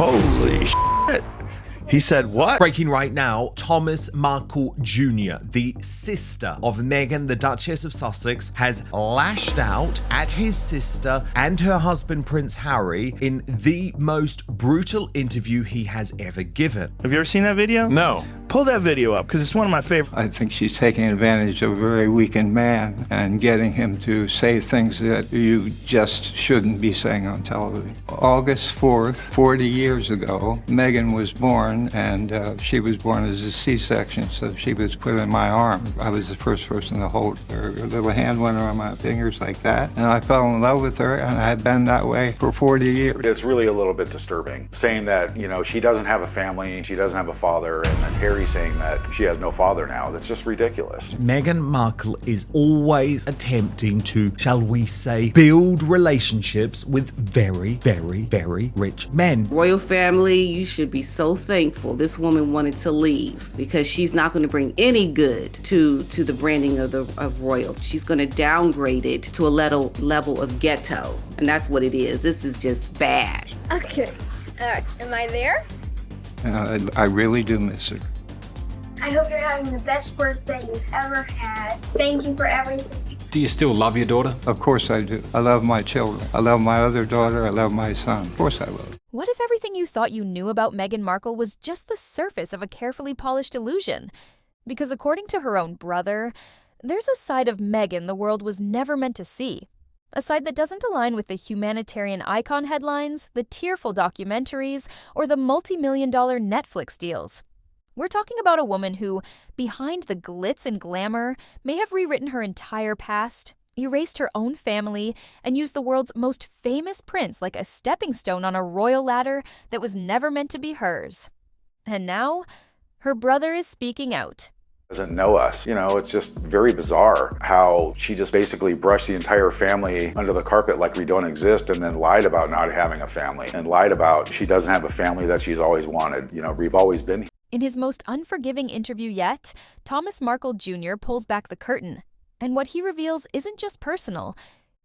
Holy shit. He said what? Breaking right now, Thomas Markle Jr., the sister of Meghan, the Duchess of Sussex, has lashed out at his sister and her husband Prince Harry in the most brutal interview he has ever given. Have you ever seen that video? No. Pull that video up, because it's one of my favorites. I think she's taking advantage of a very weakened man and getting him to say things that you just shouldn't be saying on television. August 4th, 40 years ago, Meghan was born, and she was born as a C-section, so she was put in my arm. I was the first person to hold her. Her little hand went around my fingers like that, and I fell in love with her, and I've been that way for 40 years. It's really a little bit disturbing, saying that, you know, she doesn't have a family, she doesn't have a father, and then Harry saying that she has no father now. That's just ridiculous. Meghan Markle is always attempting to, shall we say, build relationships with very, very, very rich men. Royal family, you should be so thankful this woman wanted to leave, because she's not going to bring any good to the branding of royal. She's going to downgrade it to a level of ghetto, and that's what it is. This is just bad. Okay. Am I there? I really do miss her. I hope you're having the best birthday you've ever had. Thank you for everything. Do you still love your daughter? Of course I do. I love my children. I love my other daughter. I love my son. Of course I will. What if everything you thought you knew about Meghan Markle was just the surface of a carefully polished illusion? Because according to her own brother, there's a side of Meghan the world was never meant to see. A side that doesn't align with the humanitarian icon headlines, the tearful documentaries, or the multi-million-dollar Netflix deals. We're talking about a woman who, behind the glitz and glamour, may have rewritten her entire past, erased her own family, and used the world's most famous prince like a stepping stone on a royal ladder that was never meant to be hers. And now, her brother is speaking out. Doesn't know us. You know, it's just very bizarre how she just basically brushed the entire family under the carpet like we don't exist, and then lied about not having a family, and lied about she doesn't have a family that she's always wanted. You know, we've always been here. In his most unforgiving interview yet, Thomas Markle Jr. pulls back the curtain, and what he reveals isn't just personal,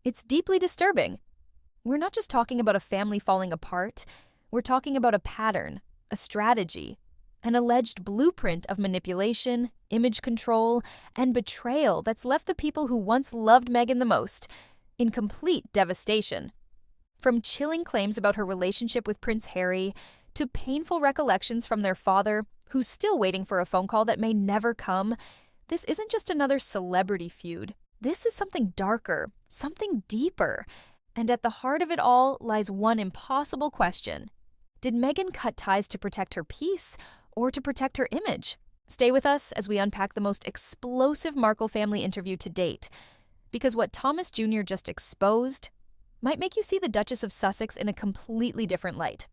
it's deeply disturbing. We're not just talking about a family falling apart, we're talking about a pattern, a strategy, an alleged blueprint of manipulation, image control, and betrayal that's left the people who once loved Meghan the most in complete devastation. From chilling claims about her relationship with Prince Harry, to painful recollections from their father, who's still waiting for a phone call that may never come, this isn't just another celebrity feud. This is something darker, something deeper. And at the heart of it all lies one impossible question. Did Meghan cut ties to protect her peace or to protect her image? Stay with us as we unpack the most explosive Markle family interview to date. Because what Thomas Jr. just exposed might make you see the Duchess of Sussex in a completely different light.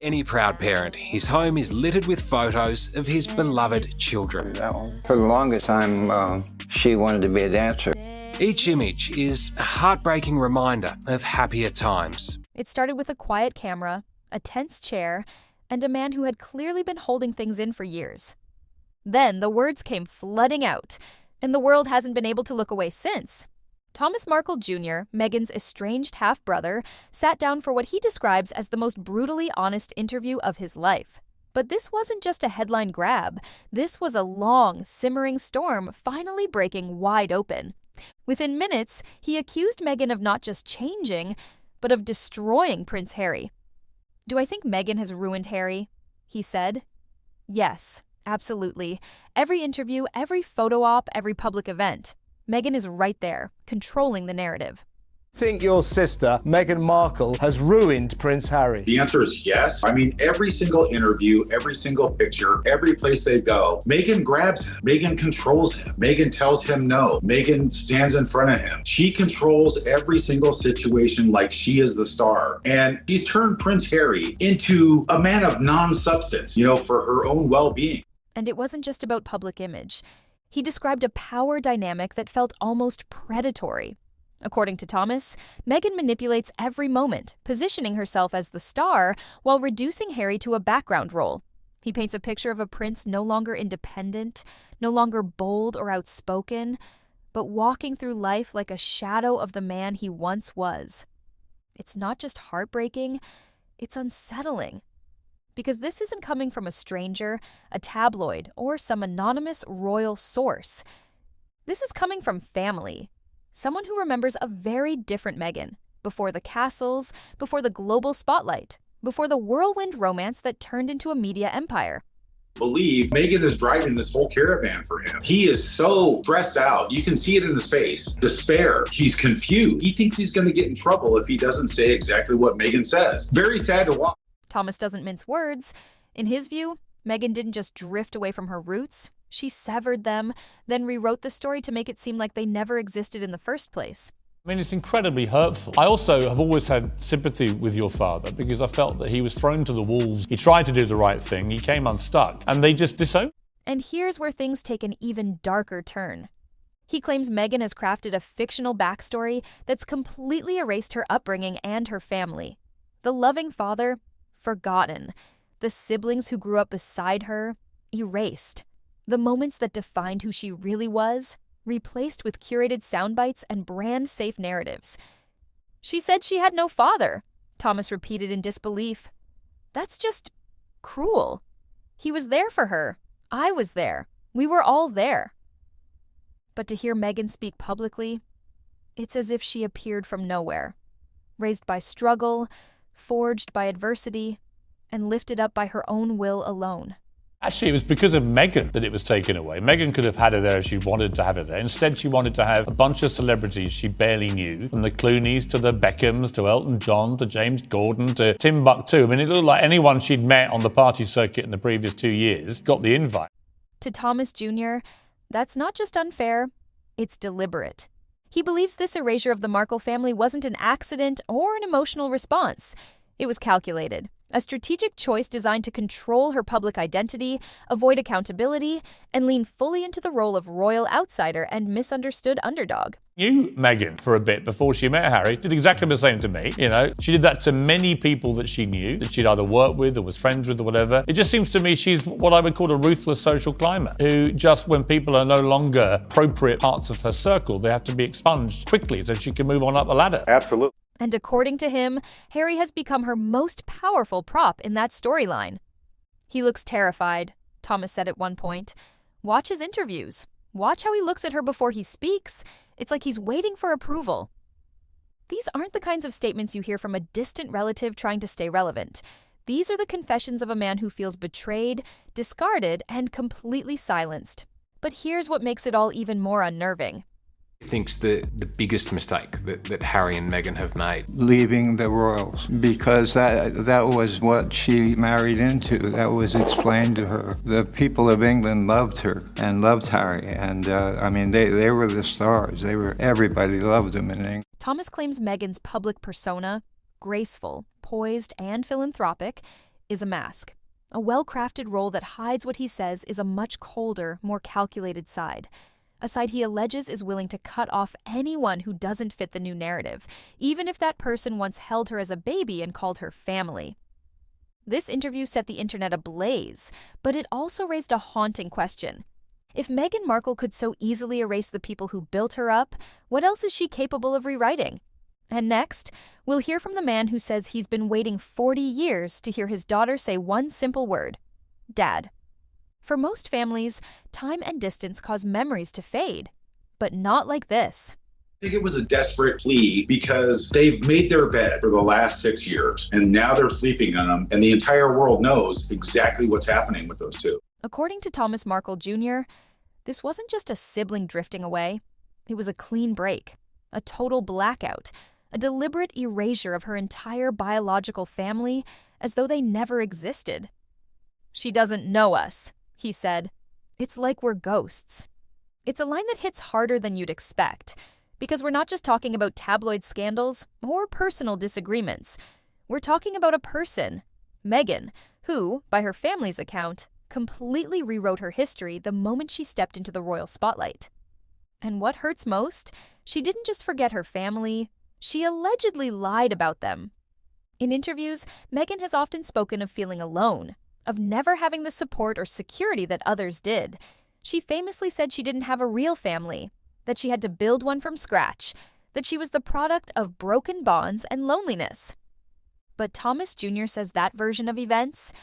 Any proud parent, his home is littered with photos of his beloved children. For the longest time, she wanted to be a dancer. Each image is a heartbreaking reminder of happier times. It started with a quiet camera, a tense chair, and a man who had clearly been holding things in for years. Then the words came flooding out, and the world hasn't been able to look away since. Thomas Markle Jr., Meghan's estranged half-brother, sat down for what he describes as the most brutally honest interview of his life. But this wasn't just a headline grab. This was a long, simmering storm finally breaking wide open. Within minutes, he accused Meghan of not just changing, but of destroying Prince Harry. "Do I think Meghan has ruined Harry?" he said. Yes, absolutely. Every interview, every photo op, every public event. Meghan is right there, controlling the narrative. Think your sister, Meghan Markle, has ruined Prince Harry? The answer is yes. I mean, every single interview, every single picture, every place they go, Meghan grabs him. Meghan controls him. Meghan tells him no. Meghan stands in front of him. She controls every single situation like she is the star. And she's turned Prince Harry into a man of non-substance, you know, for her own well-being. And it wasn't just about public image. He described a power dynamic that felt almost predatory. According to Thomas, Meghan manipulates every moment, positioning herself as the star while reducing Harry to a background role. He paints a picture of a prince no longer independent, no longer bold or outspoken, but walking through life like a shadow of the man he once was. It's not just heartbreaking, it's unsettling. Because this isn't coming from a stranger, a tabloid, or some anonymous royal source. This is coming from family. Someone who remembers a very different Meghan, before the castles, before the global spotlight, before the whirlwind romance that turned into a media empire. Believe Meghan is driving this whole caravan for him. He is so stressed out. You can see it in his face. Despair. He's confused. He thinks he's going to get in trouble if he doesn't say exactly what Meghan says. Very sad to watch. Thomas doesn't mince words. In his view, Meghan didn't just drift away from her roots. She severed them, then rewrote the story to make it seem like they never existed in the first place. I mean, it's incredibly hurtful. I also have always had sympathy with your father because I felt that he was thrown to the wolves. He tried to do the right thing, he came unstuck, and they just disowned. And here's where things take an even darker turn. He claims Meghan has crafted a fictional backstory that's completely erased her upbringing and her family. The loving father, forgotten. The siblings who grew up beside her, erased. The moments that defined who she really was, replaced with curated sound bites and brand-safe narratives. She said she had no father, Thomas repeated in disbelief. That's just cruel. He was there for her. I was there. We were all there. But to hear Meghan speak publicly, it's as if she appeared from nowhere, raised by struggle, forged by adversity, and lifted up by her own will alone. Actually, it was because of Meghan that it was taken away. Meghan could have had her there if she wanted to have her there. Instead, she wanted to have a bunch of celebrities she barely knew, from the Clooneys to the Beckhams to Elton John to James Gordon to Timbuktu. I mean, it looked like anyone she'd met on the party circuit in the previous 2 years got the invite. To Thomas Jr., that's not just unfair, it's deliberate. He believes this erasure of the Markle family wasn't an accident or an emotional response. It was calculated. A strategic choice designed to control her public identity, avoid accountability, and lean fully into the role of royal outsider and misunderstood underdog. Knew Meghan for a bit before she met Harry, did exactly the same to me, you know. She did that to many people that she knew, that she'd either worked with or was friends with or whatever. It just seems to me she's what I would call a ruthless social climber, who just when people are no longer appropriate parts of her circle, they have to be expunged quickly so she can move on up the ladder. Absolutely. And according to him, Harry has become her most powerful prop in that storyline. He looks terrified, Thomas said at one point. Watch his interviews. Watch how he looks at her before he speaks. It's like he's waiting for approval. These aren't the kinds of statements you hear from a distant relative trying to stay relevant. These are the confessions of a man who feels betrayed, discarded, and completely silenced. But here's what makes it all even more unnerving. Thinks the biggest mistake that Harry and Meghan have made? Leaving the royals, because that was what she married into. That was explained to her. The people of England loved her and loved Harry, and I mean, they were the stars. Everybody loved them in England. Thomas claims Meghan's public persona, graceful, poised, and philanthropic, is a mask. A well-crafted role that hides what he says is a much colder, more calculated side. A side he alleges is willing to cut off anyone who doesn't fit the new narrative, even if that person once held her as a baby and called her family. This interview set the internet ablaze, but it also raised a haunting question. If Meghan Markle could so easily erase the people who built her up, what else is she capable of rewriting? And next, we'll hear from the man who says he's been waiting 40 years to hear his daughter say one simple word: Dad. For most families, time and distance cause memories to fade, but not like this. I think it was a desperate plea because they've made their bed for the last 6 years and now they're sleeping on them, and the entire world knows exactly what's happening with those two. According to Thomas Markle Jr., this wasn't just a sibling drifting away. It was a clean break, a total blackout, a deliberate erasure of her entire biological family as though they never existed. She doesn't know us, he said. It's like we're ghosts. It's a line that hits harder than you'd expect, because we're not just talking about tabloid scandals or personal disagreements. We're talking about a person, Meghan, who, by her family's account, completely rewrote her history the moment she stepped into the royal spotlight. And what hurts most, she didn't just forget her family, she allegedly lied about them. In interviews, Meghan has often spoken of feeling alone, of never having the support or security that others did. She famously said she didn't have a real family, that she had to build one from scratch, that she was the product of broken bonds and loneliness. But Thomas Jr. says that version of events,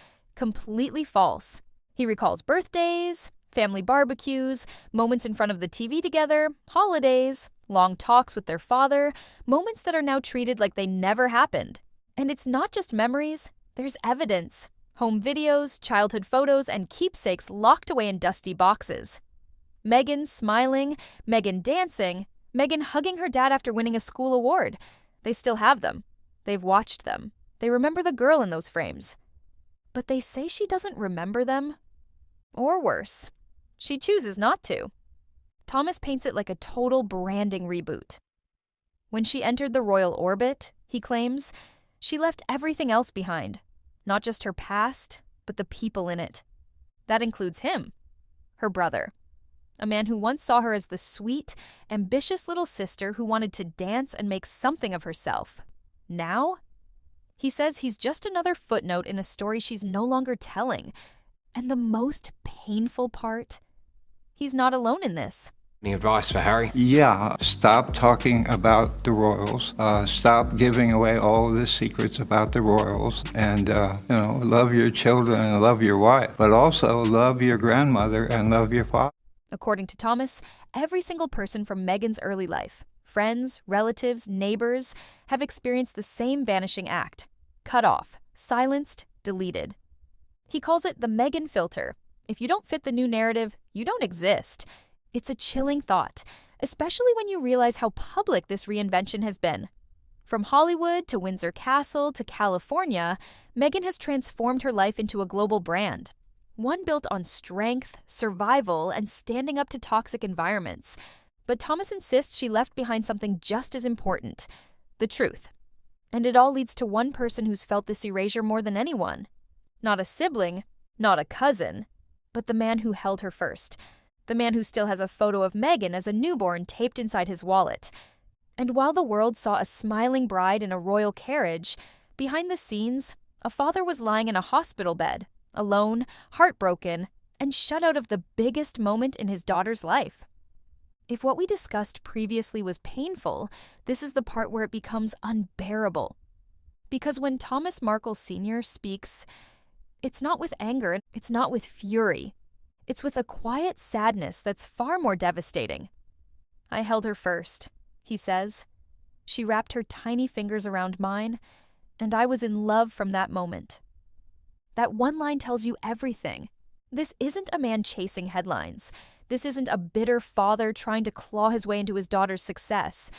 Completely false. He recalls birthdays, family barbecues, moments in front of the TV together, holidays, long talks with their father, moments that are now treated like they never happened. And it's not just memories, there's evidence. Home videos, childhood photos, and keepsakes locked away in dusty boxes. Meghan smiling, Meghan dancing, Meghan hugging her dad after winning a school award. They still have them. They've watched them. They remember the girl in those frames. But they say she doesn't remember them. Or worse, she chooses not to. Thomas paints it like a total branding reboot. When she entered the royal orbit, he claims, she left everything else behind. Not just her past, but the people in it. That includes him, her brother. A man who once saw her as the sweet, ambitious little sister who wanted to dance and make something of herself. Now, he says he's just another footnote in a story she's no longer telling. And the most painful part, he's not alone in this. Any advice for Harry? Yeah, stop talking about the royals. Stop giving away all the secrets about the royals. And, love your children and love your wife. But also love your grandmother and love your father. According to Thomas, every single person from Meghan's early life, friends, relatives, neighbors, have experienced the same vanishing act. Cut off, silenced, deleted. He calls it the Meghan filter. If you don't fit the new narrative, you don't exist. It's a chilling thought, especially when you realize how public this reinvention has been. From Hollywood to Windsor Castle to California, Meghan has transformed her life into a global brand. One built on strength, survival, and standing up to toxic environments. But Thomas insists she left behind something just as important, the truth. And it all leads to one person who's felt this erasure more than anyone. Not a sibling, not a cousin, but the man who held her first. The man who still has a photo of Meghan as a newborn taped inside his wallet. And while the world saw a smiling bride in a royal carriage, behind the scenes, a father was lying in a hospital bed, alone, heartbroken, and shut out of the biggest moment in his daughter's life. If what we discussed previously was painful, this is the part where it becomes unbearable. Because when Thomas Markle Sr. speaks, it's not with anger, it's not with fury. It's with a quiet sadness that's far more devastating. I held her first, he says. She wrapped her tiny fingers around mine, and I was in love from that moment. That one line tells you everything. This isn't a man chasing headlines. This isn't a bitter father trying to claw his way into his daughter's success.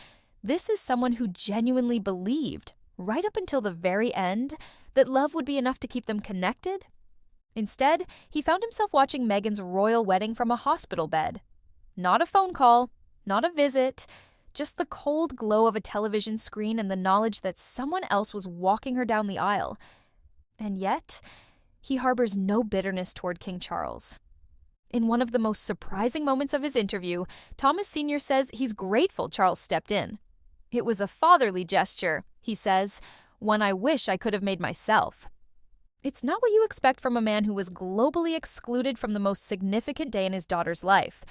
This is someone who genuinely believed, right up until the very end, that love would be enough to keep them connected. Instead, he found himself watching Meghan's royal wedding from a hospital bed. Not a phone call, not a visit, just the cold glow of a television screen and the knowledge that someone else was walking her down the aisle. And yet, he harbors no bitterness toward King Charles. In one of the most surprising moments of his interview, Thomas Sr. says he's grateful Charles stepped in. It was a fatherly gesture, he says, one I wish I could have made myself. It's not what you expect from a man who was globally excluded from the most significant day in his daughter's life.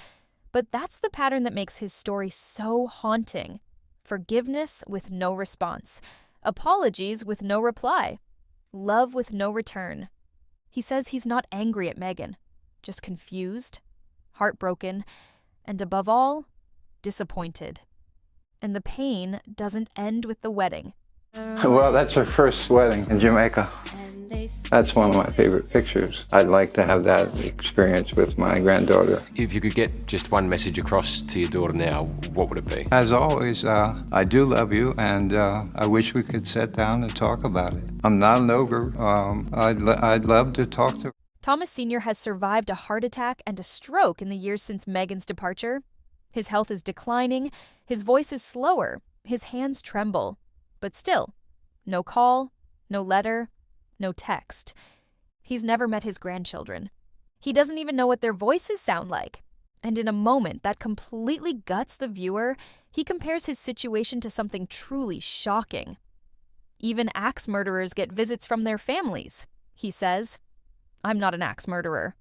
But that's the pattern that makes his story so haunting. Forgiveness with no response. Apologies with no reply. Love with no return. He says he's not angry at Meghan, just confused, heartbroken, and above all, disappointed. And the pain doesn't end with the wedding. Well, that's her first wedding in Jamaica. That's one of my favorite pictures. I'd like to have that experience with my granddaughter. If you could get just one message across to your daughter now, what would it be? As always, I do love you, and I wish we could sit down and talk about it. I'm not an ogre. I'd love to talk to her. Thomas Sr. has survived a heart attack and a stroke in the years since Meghan's departure. His health is declining, his voice is slower, his hands tremble. But still, no call, no letter, no text. He's never met his grandchildren. He doesn't even know what their voices sound like. And in a moment that completely guts the viewer, he compares his situation to something truly shocking. Even axe murderers get visits from their families, he says. I'm not an axe murderer.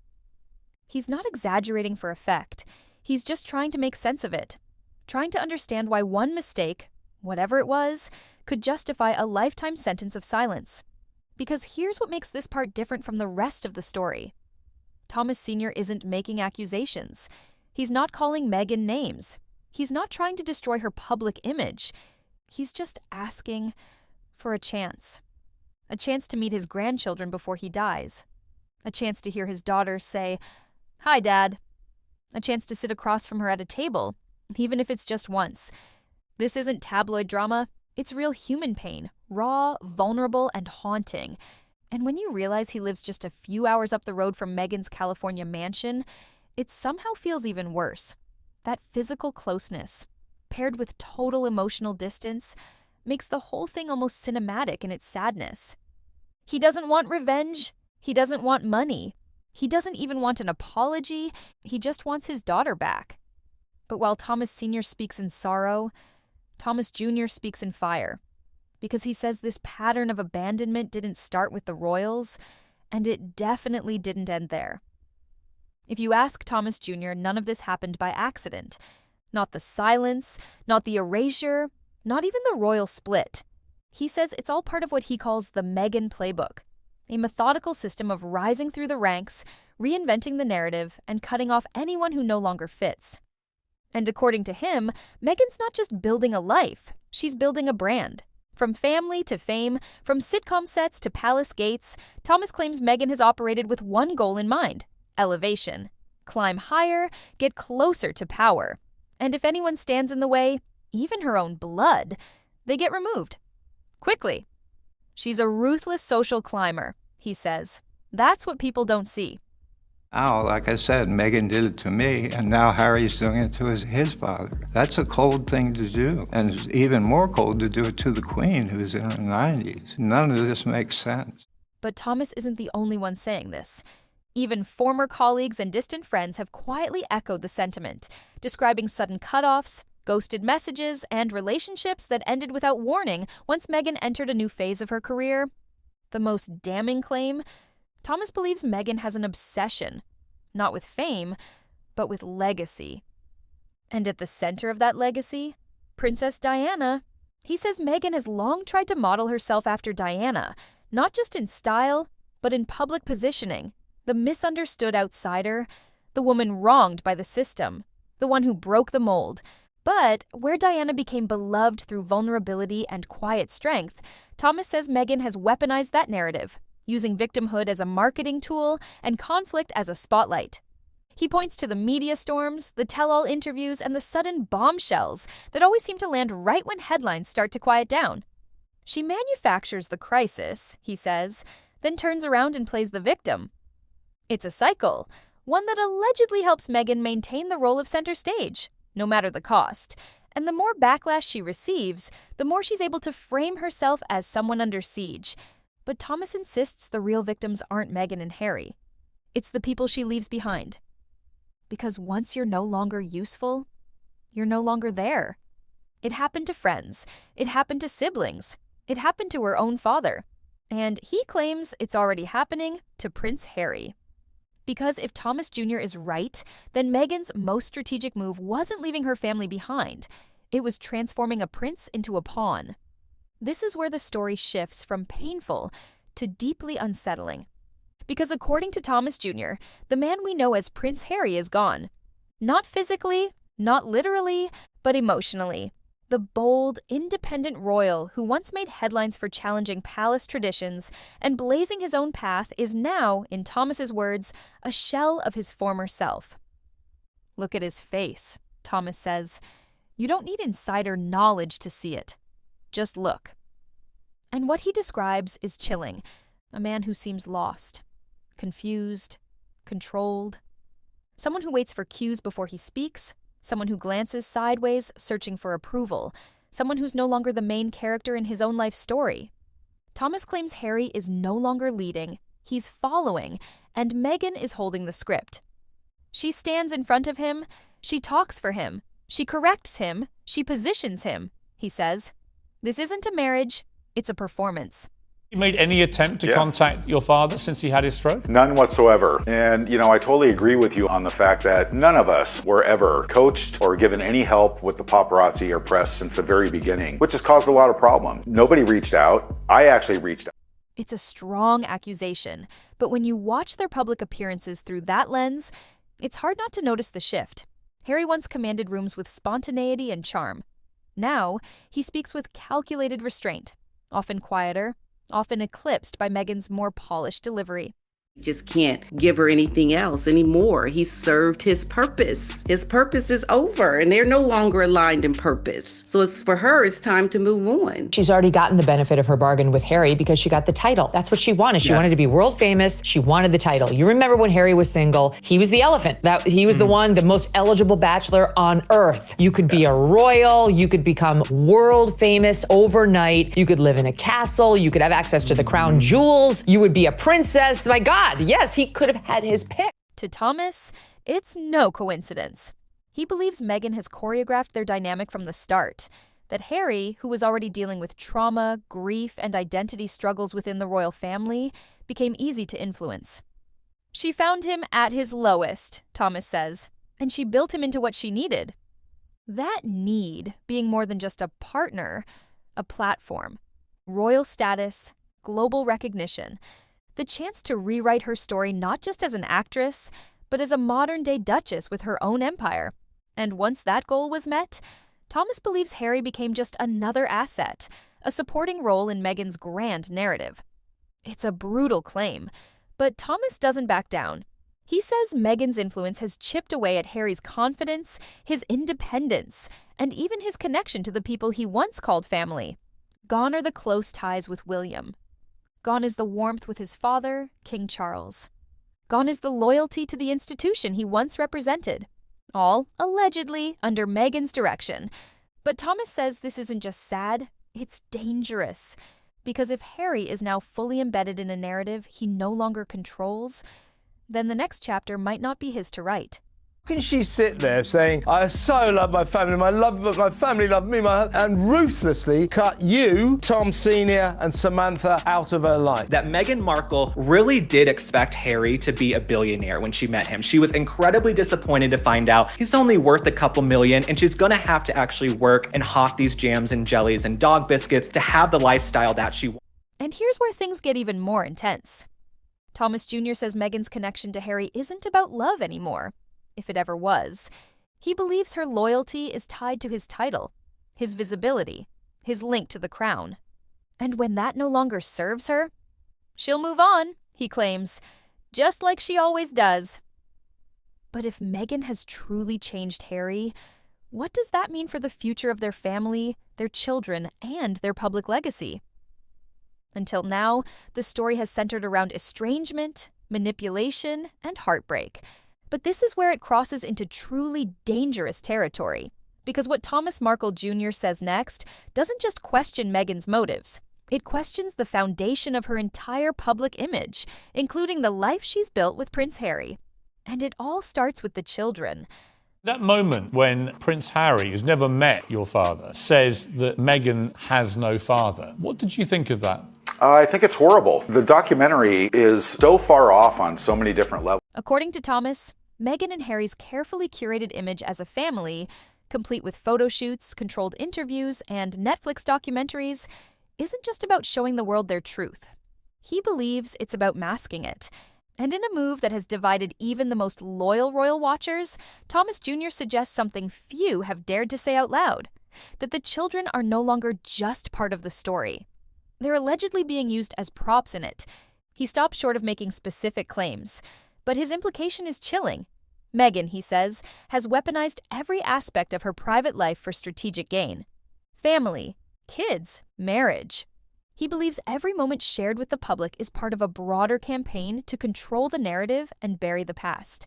He's not exaggerating for effect. He's just trying to make sense of it. Trying to understand why one mistake, whatever it was, could justify a lifetime sentence of silence. Because here's what makes this part different from the rest of the story. Thomas Sr. isn't making accusations. He's not calling Meghan names. He's not trying to destroy her public image. He's just asking for a chance. A chance to meet his grandchildren before he dies. A chance to hear his daughter say, "Hi, Dad." A chance to sit across from her at a table, even if it's just once. This isn't tabloid drama. It's real human pain, raw, vulnerable, and haunting. And when you realize he lives just a few hours up the road from Meghan's California mansion, it somehow feels even worse. That physical closeness, paired with total emotional distance, makes the whole thing almost cinematic in its sadness. He doesn't want revenge. He doesn't want money. He doesn't even want an apology. He just wants his daughter back. But while Thomas Sr. speaks in sorrow, Thomas Jr. speaks in fire. Because he says this pattern of abandonment didn't start with the royals, and it definitely didn't end there. If you ask Thomas Jr., none of this happened by accident. Not the silence, not the erasure, not even the royal split. He says it's all part of what he calls the Meghan playbook, a methodical system of rising through the ranks, reinventing the narrative, and cutting off anyone who no longer fits. And according to him, Meghan's not just building a life, she's building a brand. From family to fame, from sitcom sets to palace gates, Thomas claims Meghan has operated with one goal in mind: elevation. Climb higher, get closer to power. And if anyone stands in the way, even her own blood, they get removed. Quickly. She's a ruthless social climber, he says. That's what people don't see. Now, like I said, Meghan did it to me, and now Harry's doing it to his father. That's a cold thing to do, and it's even more cold to do it to the Queen, who's in her 90s. None of this makes sense. But Thomas isn't the only one saying this. Even former colleagues and distant friends have quietly echoed the sentiment, describing sudden cutoffs, ghosted messages, and relationships that ended without warning once Meghan entered a new phase of her career. The most damning claim: Thomas believes Meghan has an obsession, not with fame, but with legacy. And at the center of that legacy, Princess Diana. He says Meghan has long tried to model herself after Diana, not just in style, but in public positioning. The misunderstood outsider, the woman wronged by the system, the one who broke the mold. But where Diana became beloved through vulnerability and quiet strength, Thomas says Meghan has weaponized that narrative, using victimhood as a marketing tool and conflict as a spotlight. He points to the media storms, the tell-all interviews, and the sudden bombshells that always seem to land right when headlines start to quiet down. She manufactures the crisis, he says, then turns around and plays the victim. It's a cycle, one that allegedly helps Meghan maintain the role of center stage, no matter the cost. And the more backlash she receives, the more she's able to frame herself as someone under siege. But Thomas insists the real victims aren't Meghan and Harry. It's the people she leaves behind. Because once you're no longer useful, you're no longer there. It happened to friends. It happened to siblings. It happened to her own father. And he claims it's already happening to Prince Harry. Because if Thomas Jr. is right, then Meghan's most strategic move wasn't leaving her family behind. It was transforming a prince into a pawn. This is where the story shifts from painful to deeply unsettling. Because according to Thomas Jr., the man we know as Prince Harry is gone. Not physically, not literally, but emotionally. The bold, independent royal who once made headlines for challenging palace traditions and blazing his own path is now, in Thomas's words, a shell of his former self. Look at his face, Thomas says. You don't need insider knowledge to see it. Just look. And what he describes is chilling. A man who seems lost, confused, controlled. Someone who waits for cues before he speaks. Someone who glances sideways, searching for approval. Someone who's no longer the main character in his own life story. Thomas claims Harry is no longer leading, he's following, and Meghan is holding the script. She stands in front of him, she talks for him, she corrects him, she positions him, he says. This isn't a marriage, it's a performance. You made any attempt to contact your father since he had his stroke? None whatsoever. And, I totally agree with you on the fact that none of us were ever coached or given any help with the paparazzi or press since the very beginning, which has caused a lot of problems. Nobody reached out. I actually reached out. It's a strong accusation, but when you watch their public appearances through that lens, it's hard not to notice the shift. Harry once commanded rooms with spontaneity and charm. Now, he speaks with calculated restraint, often quieter, often eclipsed by Meghan's more polished delivery. Just can't give her anything else anymore. He served his purpose. His purpose is over, and they're no longer aligned in purpose. So for her, it's time to move on. She's already gotten the benefit of her bargain with Harry because she got the title. That's what she wanted. She wanted to be world famous. She wanted the title. You remember when Harry was single, he was the elephant. He was the one, the most eligible bachelor on earth. You could be a royal. You could become world famous overnight. You could live in a castle. You could have access to the crown jewels. You would be a princess. My God. Yes, he could have had his pick. To Thomas, it's no coincidence. He believes Meghan has choreographed their dynamic from the start, that Harry, who was already dealing with trauma, grief, and identity struggles within the royal family, became easy to influence. She found him at his lowest, Thomas says, and she built him into what she needed. That need being more than just a partner, a platform, royal status, global recognition, the chance to rewrite her story not just as an actress, but as a modern-day duchess with her own empire. And once that goal was met, Thomas believes Harry became just another asset, a supporting role in Meghan's grand narrative. It's a brutal claim, but Thomas doesn't back down. He says Meghan's influence has chipped away at Harry's confidence, his independence, and even his connection to the people he once called family. Gone are the close ties with William. Gone is the warmth with his father, King Charles. Gone is the loyalty to the institution he once represented. All, allegedly, under Meghan's direction. But Thomas says this isn't just sad, it's dangerous. Because if Harry is now fully embedded in a narrative he no longer controls, then the next chapter might not be his to write. How can she sit there saying, I so love my family, my family love me, and ruthlessly cut you, Tom Sr. and Samantha out of her life? That Meghan Markle really did expect Harry to be a billionaire when she met him. She was incredibly disappointed to find out he's only worth a couple million, and she's gonna have to actually work and hawk these jams and jellies and dog biscuits to have the lifestyle that she wants. And here's where things get even more intense. Thomas Jr. says Meghan's connection to Harry isn't about love anymore. If it ever was. He believes her loyalty is tied to his title, his visibility, his link to the crown. And when that no longer serves her, she'll move on, he claims, just like she always does. But if Meghan has truly changed Harry, what does that mean for the future of their family, their children, and their public legacy? Until now, the story has centered around estrangement, manipulation, and heartbreak. But this is where it crosses into truly dangerous territory, because what Thomas Markle Jr. says next doesn't just question Meghan's motives. It questions the foundation of her entire public image, including the life she's built with Prince Harry. And it all starts with the children. That moment when Prince Harry, who's never met your father, says that Meghan has no father. What did you think of that? I think it's horrible. The documentary is so far off on so many different levels. According to Thomas, Meghan and Harry's carefully curated image as a family, complete with photo shoots, controlled interviews, and Netflix documentaries, isn't just about showing the world their truth. He believes it's about masking it. And in a move that has divided even the most loyal royal watchers, Thomas Jr. suggests something few have dared to say out loud, that the children are no longer just part of the story. They're allegedly being used as props in it. He stops short of making specific claims, but his implication is chilling. Meghan, he says, has weaponized every aspect of her private life for strategic gain. Family, kids, marriage. He believes every moment shared with the public is part of a broader campaign to control the narrative and bury the past.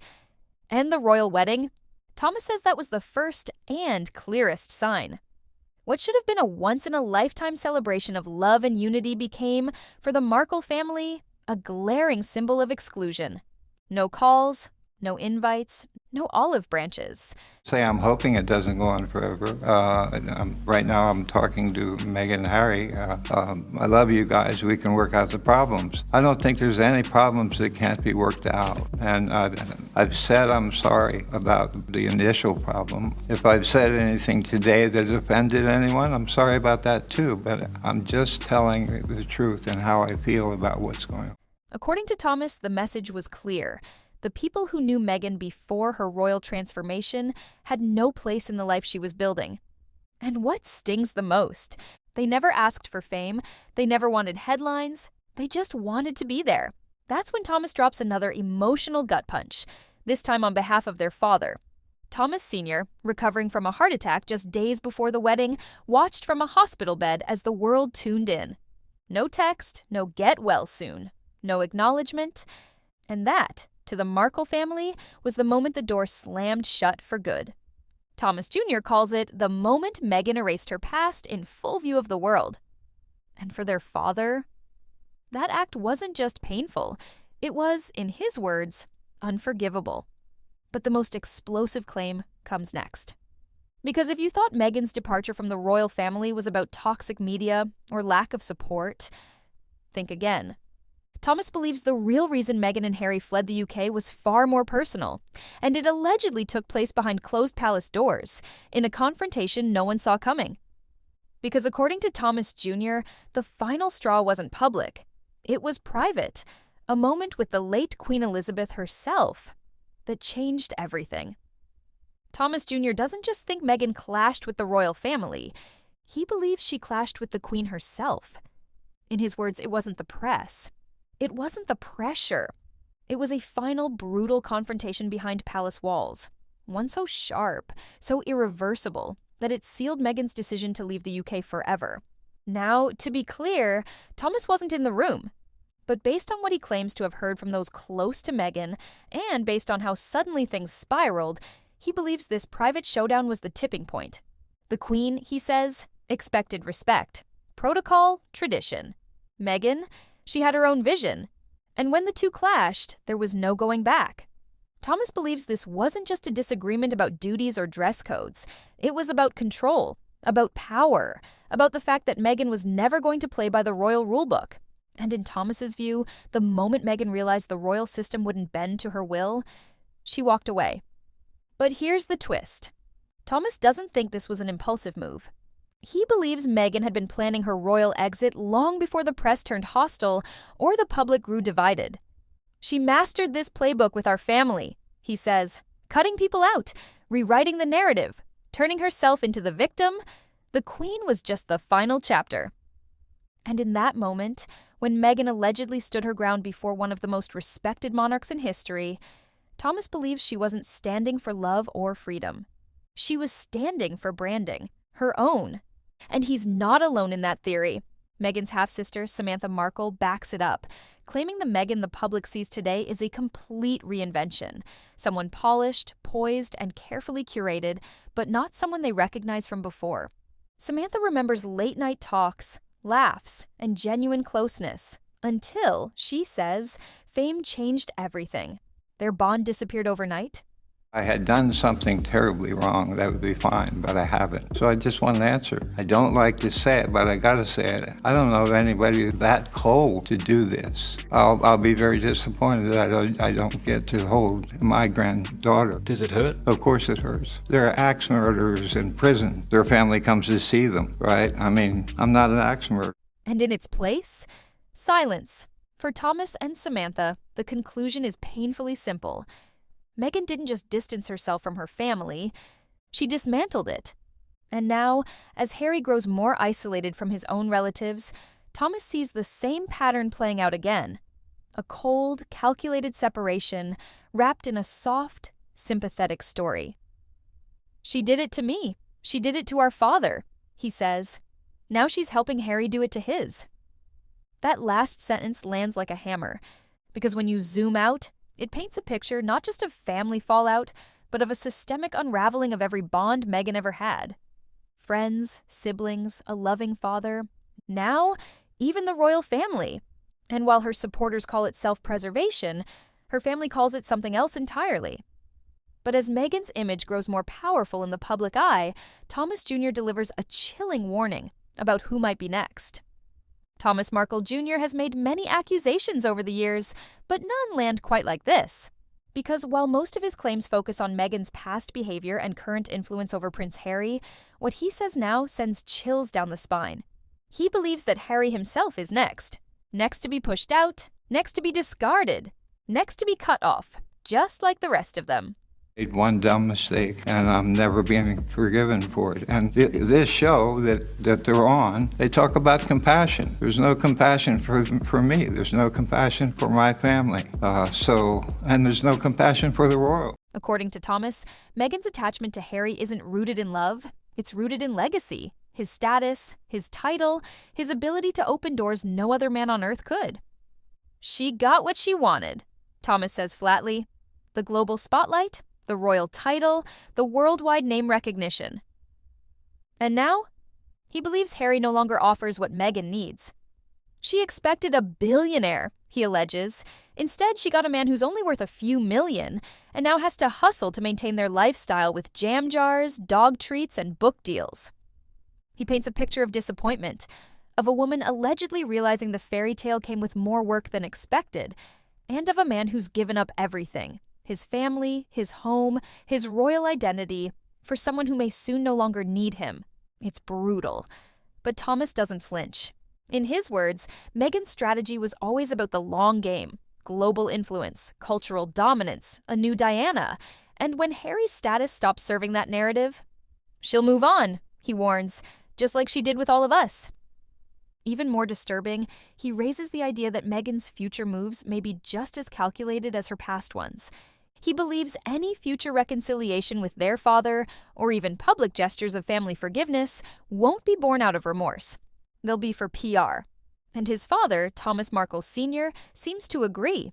And the royal wedding? Thomas says that was the first and clearest sign. What should have been a once-in-a-lifetime celebration of love and unity became, for the Markle family, a glaring symbol of exclusion. No calls, no invites, no olive branches. Say I'm hoping it doesn't go on forever. Right now I'm talking to Meghan and Harry. I love you guys. We can work out the problems. I don't think there's any problems that can't be worked out. And I've said I'm sorry about the initial problem. If I've said anything today that offended anyone, I'm sorry about that too. But I'm just telling the truth and how I feel about what's going on. According to Thomas, the message was clear. The people who knew Meghan before her royal transformation had no place in the life she was building. And what stings the most? They never asked for fame, they never wanted headlines, they just wanted to be there. That's when Thomas drops another emotional gut punch, this time on behalf of their father. Thomas Sr., recovering from a heart attack just days before the wedding, watched from a hospital bed as the world tuned in. No text, no get well soon, no acknowledgement, and that, to the Markle family, was the moment the door slammed shut for good. Thomas Jr. calls it the moment Meghan erased her past in full view of the world. And for their father, that act wasn't just painful. It was, in his words, unforgivable. But the most explosive claim comes next. Because if you thought Meghan's departure from the royal family was about toxic media or lack of support, think again. Thomas believes the real reason Meghan and Harry fled the UK was far more personal, and it allegedly took place behind closed palace doors, in a confrontation no one saw coming. Because according to Thomas Jr., the final straw wasn't public. It was private, a moment with the late Queen Elizabeth herself that changed everything. Thomas Jr. doesn't just think Meghan clashed with the royal family. He believes she clashed with the Queen herself. In his words, it wasn't the press. It wasn't the pressure. It was a final, brutal confrontation behind palace walls. One so sharp, so irreversible, that it sealed Meghan's decision to leave the UK forever. Now, to be clear, Thomas wasn't in the room. But based on what he claims to have heard from those close to Meghan, and based on how suddenly things spiraled, he believes this private showdown was the tipping point. The Queen, he says, expected respect. Protocol, tradition. Meghan, she had her own vision. And when the two clashed, there was no going back. Thomas believes this wasn't just a disagreement about duties or dress codes. It was about control, about power, about the fact that Meghan was never going to play by the royal rulebook. And in Thomas's view, the moment Meghan realized the royal system wouldn't bend to her will, she walked away. But here's the twist. Thomas doesn't think this was an impulsive move. He believes Meghan had been planning her royal exit long before the press turned hostile or the public grew divided. She mastered this playbook with our family, he says, cutting people out, rewriting the narrative, turning herself into the victim. The Queen was just the final chapter. And in that moment, when Meghan allegedly stood her ground before one of the most respected monarchs in history, Thomas believes she wasn't standing for love or freedom. She was standing for branding, her own. And he's not alone in that theory. Meghan's half-sister, Samantha Markle, backs it up, claiming the Meghan the public sees today is a complete reinvention. Someone polished, poised, and carefully curated, but not someone they recognize from before. Samantha remembers late-night talks, laughs, and genuine closeness, until, she says, fame changed everything. Their bond disappeared overnight. I had done something terribly wrong, that would be fine, but I haven't. So I just want an answer. I don't like to say it, but I gotta say it. I don't know of anybody that cold to do this. I'll be very disappointed that I don't get to hold my granddaughter. Does it hurt? Of course it hurts. There are axe murderers in prison. Their family comes to see them, right? I mean, I'm not an axe murderer. And in its place, silence. For Thomas and Samantha, the conclusion is painfully simple. Meghan didn't just distance herself from her family, she dismantled it. And now, as Harry grows more isolated from his own relatives, Thomas sees the same pattern playing out again. A cold, calculated separation wrapped in a soft, sympathetic story. She did it to me. She did it to our father, he says. Now she's helping Harry do it to his. That last sentence lands like a hammer, because when you zoom out, it paints a picture not just of family fallout, but of a systemic unraveling of every bond Meghan ever had. Friends, siblings, a loving father. Now, even the royal family. And while her supporters call it self-preservation, Her family calls it something else entirely. But as Meghan's image grows more powerful in the public eye, Thomas Jr. delivers a chilling warning about who might be next. Thomas Markle Jr. has made many accusations over the years, but none land quite like this. Because while most of his claims focus on Meghan's past behavior and current influence over Prince Harry, what he says now sends chills down the spine. He believes that Harry himself is next to be pushed out, next to be discarded, next to be cut off, just like the rest of them. Made one dumb mistake, and I'm never being forgiven for it. And this show that they're on, they talk about compassion. There's no compassion for me. There's no compassion for my family. And there's no compassion for the royal. According to Thomas, Meghan's attachment to Harry isn't rooted in love. It's rooted in legacy, his status, his title, his ability to open doors no other man on earth could. She got what she wanted, Thomas says flatly. The global spotlight, the royal title, the worldwide name recognition. And now, he believes Harry no longer offers what Meghan needs. She expected a billionaire, he alleges. Instead, she got a man who's only worth a few million, and now has to hustle to maintain their lifestyle with jam jars, dog treats, and book deals. He paints a picture of disappointment, of a woman allegedly realizing the fairy tale came with more work than expected, and of a man who's given up everything. His family, his home, his royal identity, for someone who may soon no longer need him. It's brutal. But Thomas doesn't flinch. In his words, Meghan's strategy was always about the long game, global influence, cultural dominance, a new Diana. And when Harry's status stops serving that narrative, she'll move on, he warns, just like she did with all of us. Even more disturbing, he raises the idea that Meghan's future moves may be just as calculated as her past ones. He believes any future reconciliation with their father, or even public gestures of family forgiveness, won't be born out of remorse. They'll be for PR. And his father, Thomas Markle Sr., seems to agree.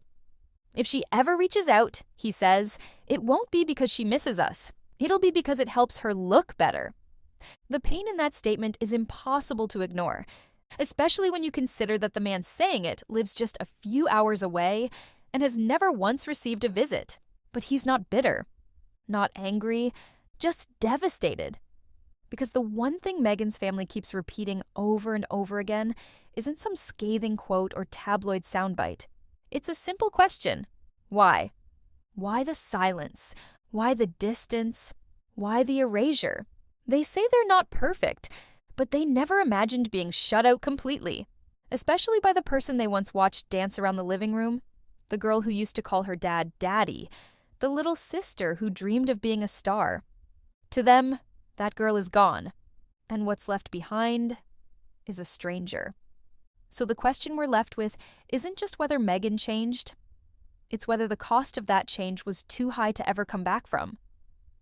If she ever reaches out, he says, it won't be because she misses us. It'll be because it helps her look better. The pain in that statement is impossible to ignore, especially when you consider that the man saying it lives just a few hours away and has never once received a visit. But he's not bitter, not angry, just devastated. Because the one thing Meghan's family keeps repeating over and over again isn't some scathing quote or tabloid soundbite. It's a simple question. Why? Why the silence? Why the distance? Why the erasure? They say they're not perfect, but they never imagined being shut out completely, especially by the person they once watched dance around the living room, the girl who used to call her dad Daddy, the little sister who dreamed of being a star. To them, that girl is gone, and what's left behind is a stranger. So the question we're left with isn't just whether Meghan changed, it's whether the cost of that change was too high to ever come back from.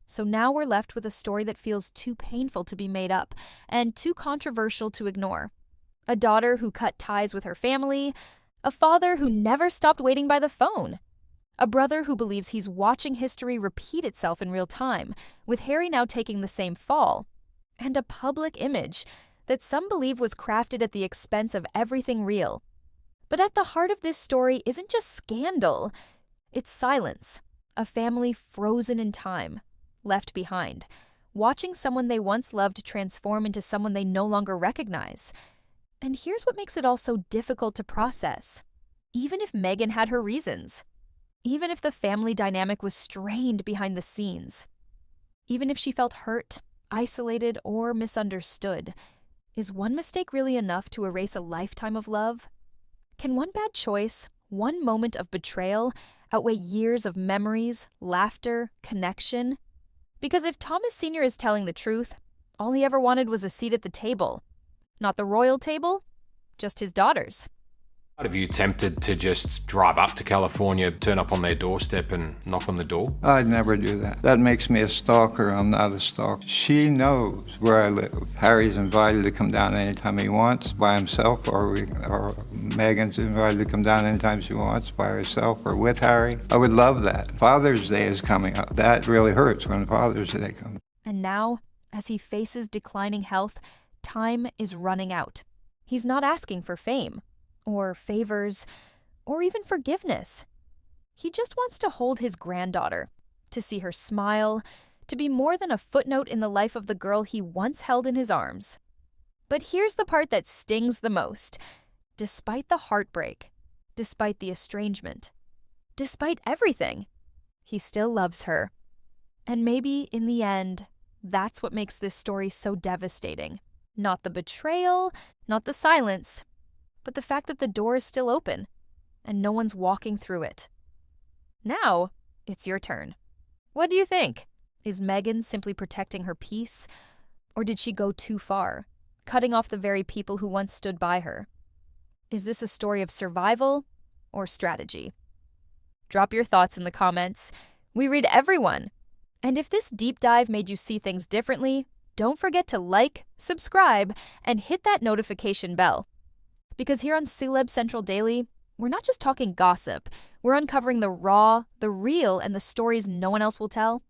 So now we're left with a story that feels too painful to be made up and too controversial to ignore. A daughter who cut ties with her family, a father who never stopped waiting by the phone, a brother who believes he's watching history repeat itself in real time, with Harry now taking the same fall, and a public image that some believe was crafted at the expense of everything real. But at the heart of this story isn't just scandal, it's silence, a family frozen in time, left behind, watching someone they once loved transform into someone they no longer recognize. And here's what makes it all so difficult to process. Even if Meghan had her reasons, even if the family dynamic was strained behind the scenes, even if she felt hurt, isolated, or misunderstood, is one mistake really enough to erase a lifetime of love? Can one bad choice, one moment of betrayal, outweigh years of memories, laughter, connection? Because if Thomas Sr. is telling the truth, all he ever wanted was a seat at the table. Not the royal table, just his daughter's. Have you tempted to just drive up to California, turn up on their doorstep and knock on the door? I'd never do that. That makes me a stalker. I'm not a stalker. She knows where I live. Harry's invited to come down anytime he wants by himself, or Meghan's invited to come down anytime she wants by herself or with Harry. I would love that. Father's Day is coming up. That really hurts when Father's Day comes. And now, as he faces declining health, time is running out. He's not asking for fame, or favors, or even forgiveness. He just wants to hold his granddaughter, to see her smile, to be more than a footnote in the life of the girl he once held in his arms. But here's the part that stings the most. Despite the heartbreak, despite the estrangement, despite everything, he still loves her. And maybe, in the end, that's what makes this story so devastating. Not the betrayal, not the silence, but the fact that the door is still open and no one's walking through it. Now, it's your turn. What do you think? Is Meghan simply protecting her peace? Or did she go too far, cutting off the very people who once stood by her? Is this a story of survival or strategy? Drop your thoughts in the comments. We read everyone. And if this deep dive made you see things differently, don't forget to like, subscribe, and hit that notification bell. Because here on Celeb Central Daily, we're not just talking gossip. We're uncovering the raw, the real, and the stories no one else will tell.